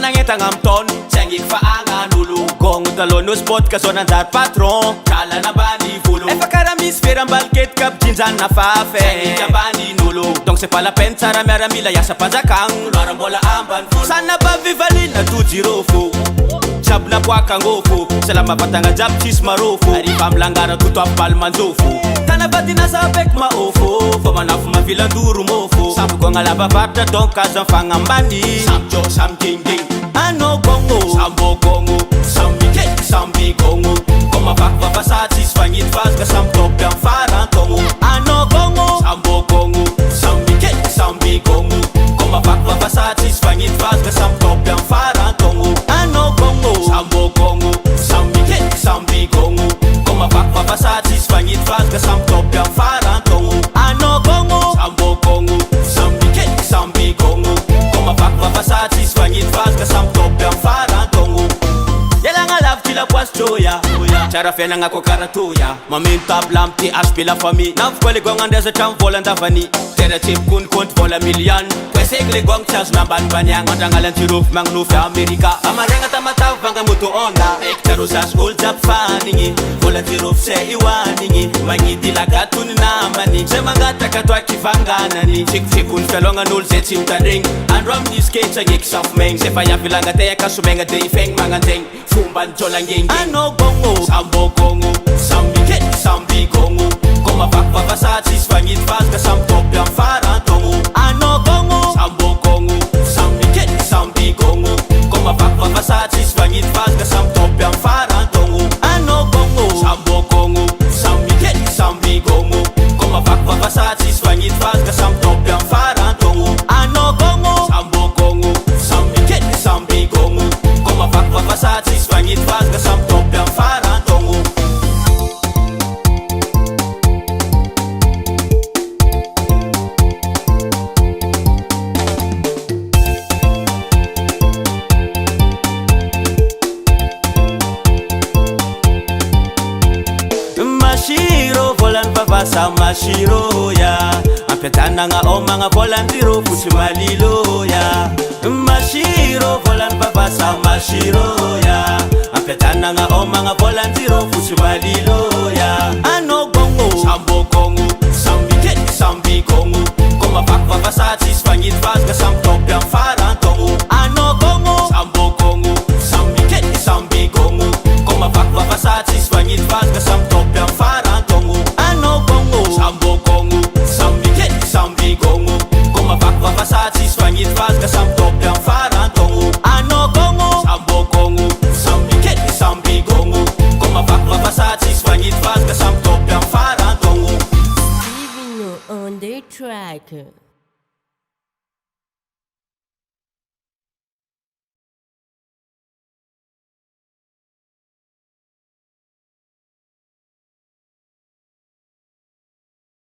nangetang amton Sengik faanganulu Kung talon no spot ka so nandat patron Kala na ba ni fulo E fakaramis feram balket kap jinjan na fafe Sengik ka ba ni nulo Donc c'est pas la peine tsara miaramila yasa panjakang Loarambola amban fulo Sana ba vivalin na tujirofo Jab na boaka ngofo Sala mabatanga jab tis marofo Arifa mlangara tuto apal manjofo Tana batina sa bek maofo Famanafu mavila nduru mofo Sampu ko ngalaba vata donc kazan fangambani Samjo sam ding ding Ano kongo Sambo kongo Sambi kek sambi kongo Koma vakva vasatis fangit faz ka sam top yang faran kongo Ano kongo Sambo kongo Sambi kek sambi kongo Koma vakva vasatis fangit faz ka sam top yang faran kongo Ano kongo Sambo kongo Sambi kek sambi kongo Koma vakva vasatis fangit faz ka sam top yang faran kongo Ano kongo Sambo kongo Sambi kek sambi kongo Koma vakva vasatis fangit faz ka sam top yang faran kongo Yala nga love tila pwas joya Chara fena nga ko karatoya Maminta blam ti aspila fami Nav kwele gong andeza cham volan davani Tera tip kun kont vola milian Kwesegle gong chas na ban banyang Madangalan tiruf mang nufe Amerika Amarenga tamataw vanga mutu onda Ektaro sa school jab faningi Vola tiruf se iwaningi Mangiti lagatun namani Se mangata katwa kivanganani Sikfikun felonga nul se chimtaring Anram ni skate sa ngik safmeng Se faya filanga teya kasumenga dey feng manganteng Fumban cholang geng Ano gongo Sambo kongo Sambi kek sambi kongo Koma vakva vasatis fangit faz ka sam top yang faran tongo Ano kongo Sambo kongo Sambi kek sambi kongo Koma vakva vasatis fangit faz ka sam top yang faran tongo Ano kongo Sambo kongo Sambi kek sambi kongo Koma vakva vasatis fangit faz ka sam top yang faran tongo Ano kongo Sambo kongo Sambi kek sambi kongo Koma vakva vasatis fangit faz ka sam top yang faran tongo Mashiro volan babasa mashiro ya Ampiatana nga o mga volantiro fusi malilo ya Mashiro volan babasa mashiro ya Ampiatana nga o mga volantiro fusi malilo ya Ano gongo Sambo kongo Sambi kek sambi kongo Koma vakva vasatis fangit faz ka sam top yang faran tongo Ano gongo Sambo kongo Sambi kek sambi kongo Koma vakva vasatis fangit faz ka sam top yang faran tongo Ano gongo Sambo kongo Sambi kek sambi kongo Koma vakva vasatis fangit faz ka sam top yang faran tongo Ano gongo Sambo kongo Sambi kek sambi kongo Koma vakva vasatis fangit faz ka sam top yang faran tongo Living on the track.